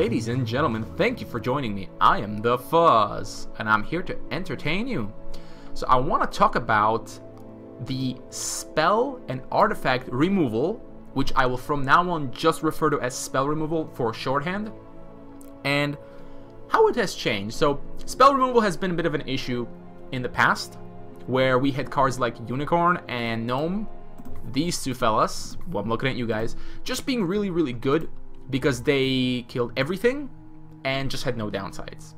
Ladies and gentlemen, thank you for joining me. I am the Fuzz, and I'm here to entertain you. So I want to talk about the spell and artifact removal, which I will from now on just refer to as spell removal for shorthand, and how it has changed. So spell removal has been a bit of an issue in the past, where we had cards like Unicorn and Gnome, these two fellas, well, I'm looking at you guys, just being really good because they killed everything and just had no downsides.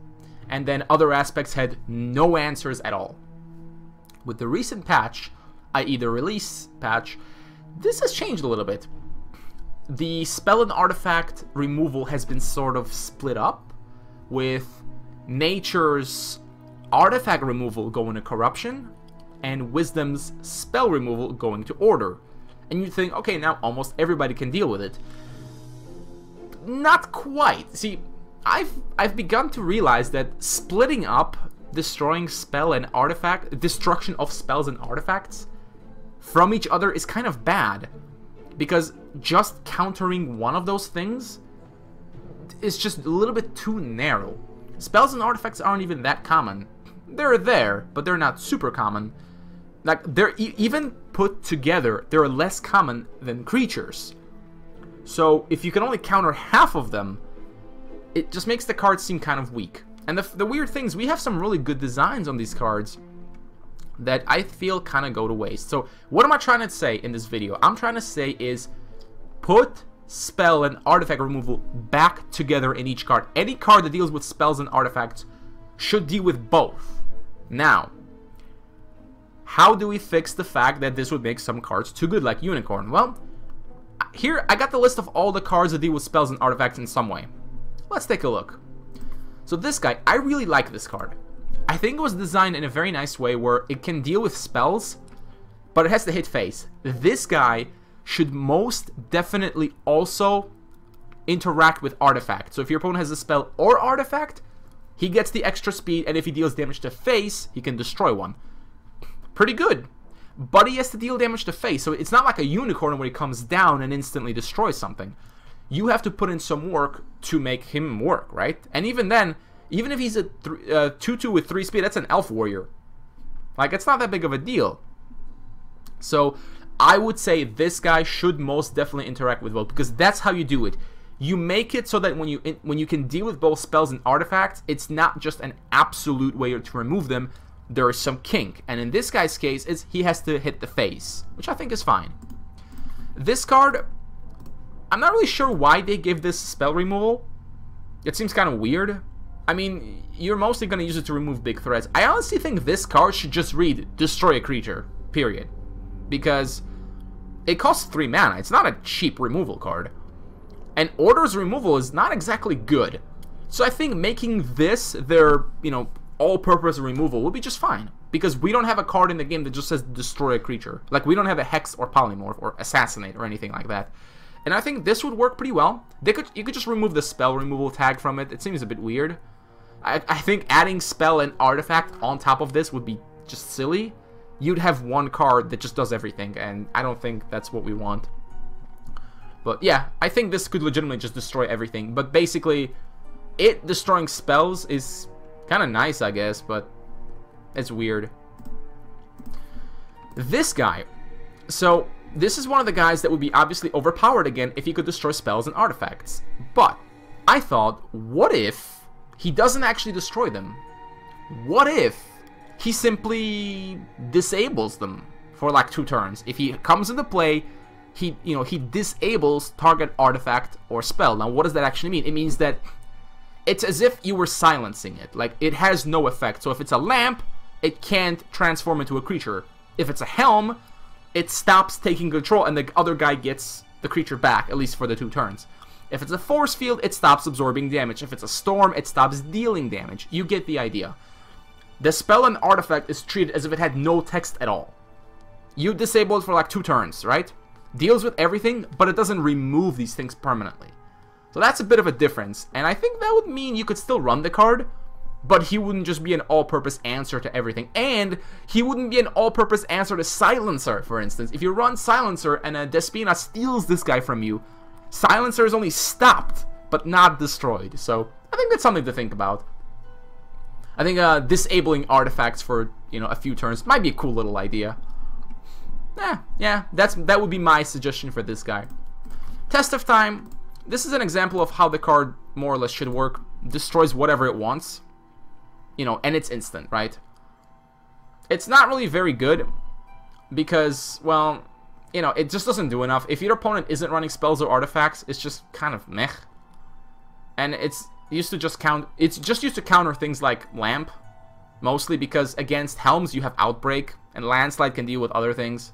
And then other aspects had no answers at all. With the recent patch, i.e. the release patch, this has changed a little bit. The spell and artifact removal has been sort of split up, with Nature's artifact removal going to Corruption and Wisdom's spell removal going to Order. And you think, okay, now almost everybody can deal with it. Not quite. See, I've begun to realize that splitting up destroying spell and artifact, destruction of spells and artifacts from each other is kind of bad, because just countering one of those things is just a little bit too narrow. Spells and artifacts aren't even that common. They're there, but they're not super common. Like, they're even put together, they're less common than creatures. So if you can only counter half of them, it just makes the cards seem kind of weak. And the weird thing is, we have some really good designs on these cards that I feel kind of go to waste. So what am I trying to say in this video? I'm trying to say is, put spell and artifact removal back together in each card. Any card that deals with spells and artifacts should deal with both. Now, how do we fix the fact that this would make some cards too good, like Unicorn? Well, here I got the list of all the cards that deal with spells and artifacts in some way. Let's take a look. So this guy, I really like this card. I think it was designed in a very nice way where it can deal with spells, but it has to hit face. This guy should most definitely also interact with artifact. So if your opponent has a spell or artifact, he gets the extra speed, and if he deals damage to face, he can destroy one. Pretty good. But he has to deal damage to face, so it's not like a Unicorn where he comes down and instantly destroys something. You have to put in some work to make him work, right? And even then, even if he's a 2-2 with 3 speed, that's an Elf Warrior. Like, it's not that big of a deal. So I would say this guy should most definitely interact with both, because that's how you do it. You make it so that when you can deal with both spells and artifacts, it's not just an absolute way to remove them. There is some kink, and in this guy's case, he has to hit the face, which I think is fine. This card, I'm not really sure why they give this spell removal. It seems kind of weird. I mean, you're mostly going to use it to remove big threats. I honestly think this card should just read Destroy a Creature, period. Because it costs 3 mana. It's not a cheap removal card. And Order's removal is not exactly good. So I think making this their, all-purpose removal will be just fine, because we don't have a card in the game that just says Destroy a Creature. Like, we don't have a Hex or Polymorph or Assassinate or anything like that. And I think this would work pretty well. You could just remove the spell removal tag from it. It seems a bit weird. I think adding spell and artifact on top of this would be just silly. You'd have one card that just does everything, and I don't think that's what we want. But yeah, I think this could legitimately just destroy everything. But basically, it destroying spells is kind of nice, I guess, but it's weird. This guy. So, this is one of the guys that would be obviously overpowered again if he could destroy spells and artifacts. But I thought, what if he doesn't actually destroy them? What if he simply disables them for like 2 turns? If he comes into play, he disables target artifact or spell. Now, what does that actually mean? It means that it's as if you were silencing it. Like, it has no effect. So if it's a lamp, it can't transform into a creature. If it's a helm, it stops taking control and the other guy gets the creature back, at least for the 2 turns. If it's a force field, it stops absorbing damage. If it's a storm, it stops dealing damage. You get the idea. The spell and artifact is treated as if it had no text at all. You disable it for like 2 turns, right? Deals with everything, but it doesn't remove these things permanently. So that's a bit of a difference, and I think that would mean you could still run the card, but he wouldn't just be an all-purpose answer to everything, and he wouldn't be an all-purpose answer to Silencer, for instance. If you run Silencer and a Despina steals this guy from you, Silencer is only stopped but not destroyed. So I think that's something to think about. I think disabling artifacts for, you know, a few turns might be a cool little idea. Yeah, that would be my suggestion for this guy. Test of Time. This is an example of how the card more or less should work. Destroys whatever it wants, you know, and it's instant, right? It's not really very good because, well, you know, it just doesn't do enough. If your opponent isn't running spells or artifacts, it's just kind of meh. And it's used to just counter things like Lamp, mostly because against Helms you have Outbreak, and Landslide can deal with other things.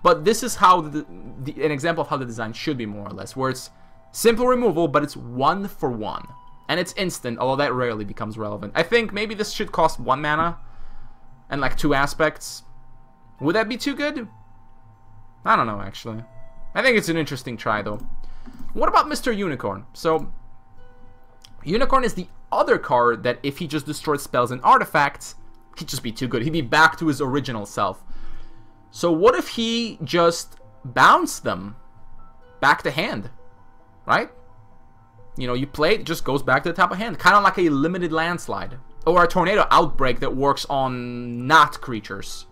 But this is how an example of how the design should be, more or less, where it's simple removal, but it's 1 for 1. And it's instant, although that rarely becomes relevant. I think maybe this should cost 1 mana and like 2 aspects. Would that be too good? I don't know, actually. I think it's an interesting try, though. What about Mr. Unicorn? So, Unicorn is the other card that if he just destroyed spells and artifacts, he'd just be too good. He'd be back to his original self. So what if he just bounced them back to hand, right? You know, you play it, just goes back to the top of hand. Kind of like a limited Landslide. Or a Tornado Outbreak that works on not creatures.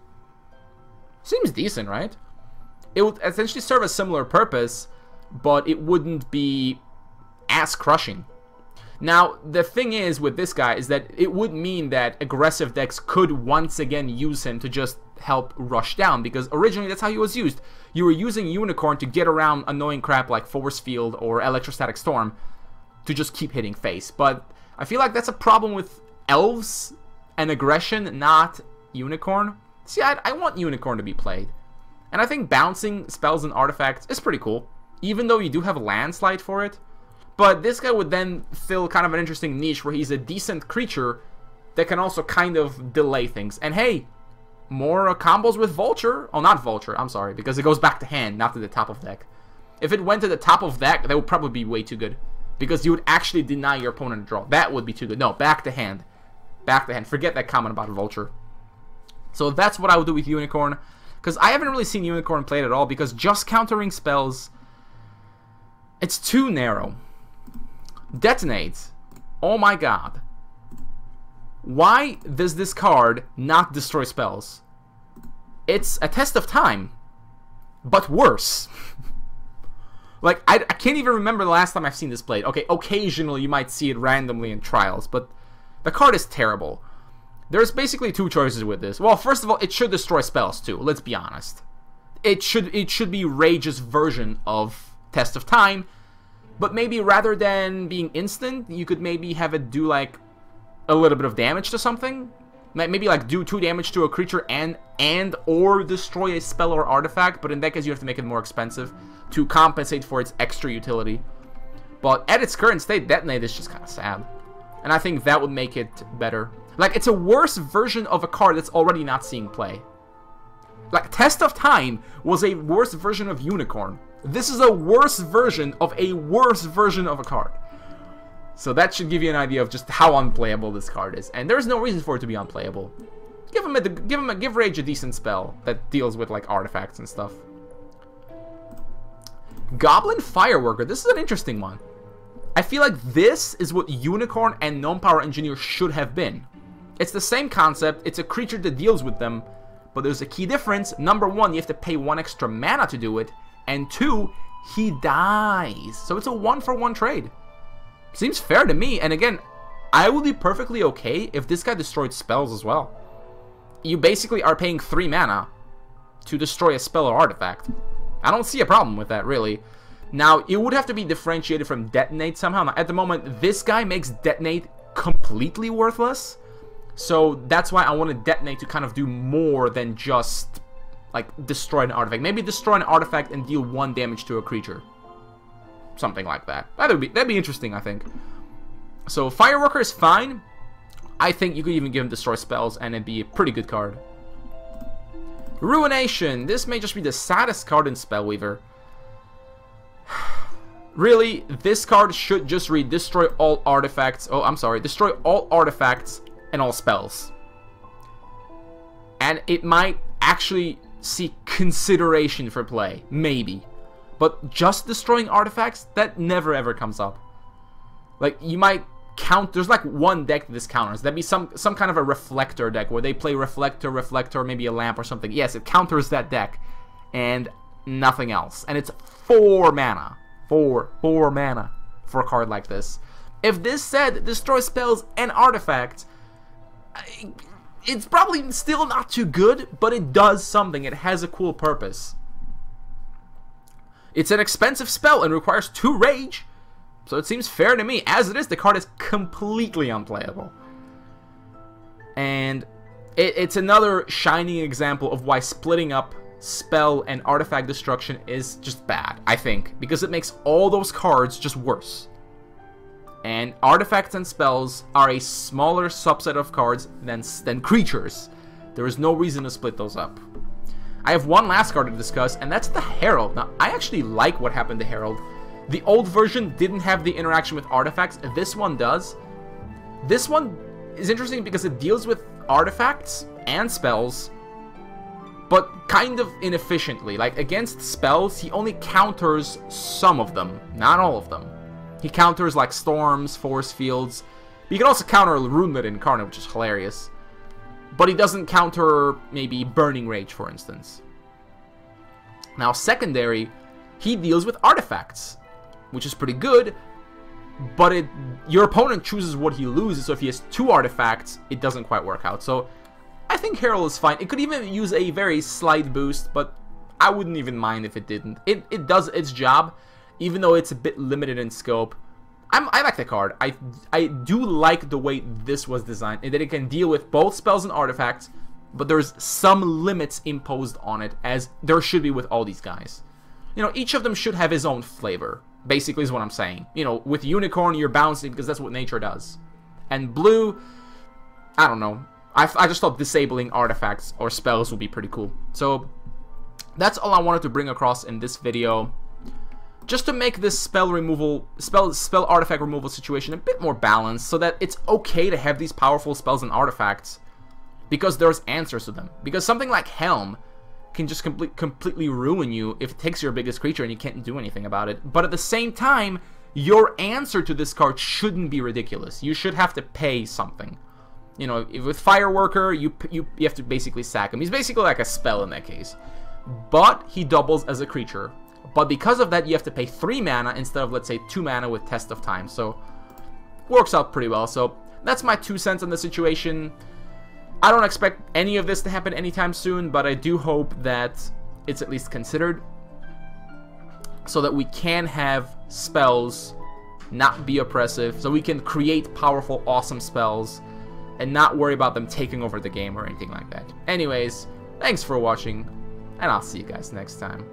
Seems decent, right? It would essentially serve a similar purpose, but it wouldn't be as crushing. Now, the thing is with this guy is that it would mean that aggressive decks could once again use him to just help rush down, because originally that's how he was used. You were using Unicorn to get around annoying crap like Force Field or Electrostatic Storm to just keep hitting face. But I feel like that's a problem with Elves and aggression, not Unicorn. See, I want Unicorn to be played. And I think bouncing spells and artifacts is pretty cool, even though you do have a Landslide for it. But this guy would then fill kind of an interesting niche where he's a decent creature that can also kind of delay things. And hey, more combos with Vulture. Oh, not Vulture, I'm sorry, because it goes back to hand, not to the top of deck. If it went to the top of deck, that would probably be way too good, because you would actually deny your opponent a draw. That would be too good. No, back to hand. Back to hand. Forget that comment about Vulture. So that's what I would do with Unicorn, because I haven't really seen Unicorn played at all, because just countering spells, it's too narrow. Detonate. Oh my god. Why does this card not destroy spells? It's a Test of Time, but worse. Like, I can't even remember the last time I've seen this played. Okay, occasionally you might see it randomly in Trials, but the card is terrible. There's basically 2 choices with this. Well, first of all, it should destroy spells too, let's be honest. It should be Rage's version of Test of Time, but maybe rather than being instant, you could maybe have it do like a little bit of damage to something. Maybe like do 2 damage to a creature and or destroy a spell or artifact, but in that case you have to make it more expensive to compensate for its extra utility. But at its current state, Detonate is just kind of sad. And I think that would make it better. Like, it's a worse version of a card that's already not seeing play. Like, Test of Time was a worse version of Unicorn. This is a worse version of a worse version of a card. So that should give you an idea of just how unplayable this card is. And there's no reason for it to be unplayable. Give Rage a decent spell that deals with like artifacts and stuff. Goblin Fireworker. This is an interesting one. I feel like this is what Unicorn and Gnome Power Engineer should have been. It's the same concept. It's a creature that deals with them. But there's a key difference. Number 1, you have to pay 1 extra mana to do it. And 2, he dies. So it's a 1-for-1 trade. Seems fair to me. And again, I would be perfectly okay if this guy destroyed spells as well. You basically are paying 3 mana to destroy a spell or artifact. I don't see a problem with that, really. Now, it would have to be differentiated from Detonate somehow. Now, at the moment, this guy makes Detonate completely worthless. So that's why I wanted Detonate to kind of do more than just like destroy an artifact. Maybe destroy an artifact and deal 1 damage to a creature. Something like that. That'd be interesting, I think. So Fireworker is fine. I think you could even give him destroy spells and it'd be a pretty good card. Ruination. This may just be the saddest card in Spellweaver. Really, this card should just read destroy all artifacts. Oh, I'm sorry. Destroy all artifacts and all spells. And it might actually see consideration for play. Maybe. But just destroying artifacts, that never ever comes up. Like, you might count... There's like one deck that this counters. That'd be some kind of a reflector deck where they play reflector, maybe a lamp or something. Yes, it counters that deck. And nothing else. And it's 4 mana. 4 mana for a card like this. If this said destroy spells and artifacts, it's probably still not too good, but it does something. It has a cool purpose. It's an expensive spell and requires 2 rage, so it seems fair to me. As it is, the card is completely unplayable. And it's another shining example of why splitting up spell and artifact destruction is just bad, I think, because it makes all those cards just worse. And artifacts and spells are a smaller subset of cards than creatures. There is no reason to split those up. I have one last card to discuss, and that's the Herald. Now, I actually like what happened to Herald. The old version didn't have the interaction with artifacts. This one does. This one is interesting because it deals with artifacts and spells, but kind of inefficiently. Like, against spells, he only counters some of them, not all of them. He counters, like, storms, force fields. He can also counter Runelet Incarnate, which is hilarious. But he doesn't counter, maybe, Burning Rage, for instance. Now, secondary, he deals with artifacts, which is pretty good, but your opponent chooses what he loses, so if he has 2 artifacts, it doesn't quite work out. So, I think Herald is fine. It could even use a very slight boost, but I wouldn't even mind if it didn't. It does its job, even though it's a bit limited in scope. I like the card. I do like the way this was designed, and that it can deal with both spells and artifacts, but there's some limits imposed on it, as there should be with all these guys. You know, each of them should have his own flavor, basically is what I'm saying. You know, with Unicorn, you're bouncing because that's what nature does. And blue, I don't know. I just thought disabling artifacts or spells would be pretty cool. So, that's all I wanted to bring across in this video. Just to make this spell artifact removal situation a bit more balanced, so that it's okay to have these powerful spells and artifacts, because there's answers to them. Because something like Helm can just completely ruin you if it takes your biggest creature and you can't do anything about it. But at the same time, your answer to this card shouldn't be ridiculous. You should have to pay something. You know, with Fireworker, you have to basically sack him. He's basically like a spell in that case. But he doubles as a creature. But because of that, you have to pay 3 mana instead of, let's say, 2 mana with Test of Time. So, works out pretty well. So, that's my 2 cents on the situation. I don't expect any of this to happen anytime soon, but I do hope that it's at least considered, so that we can have spells not be oppressive, so we can create powerful, awesome spells, and not worry about them taking over the game or anything like that. Anyways, thanks for watching, and I'll see you guys next time.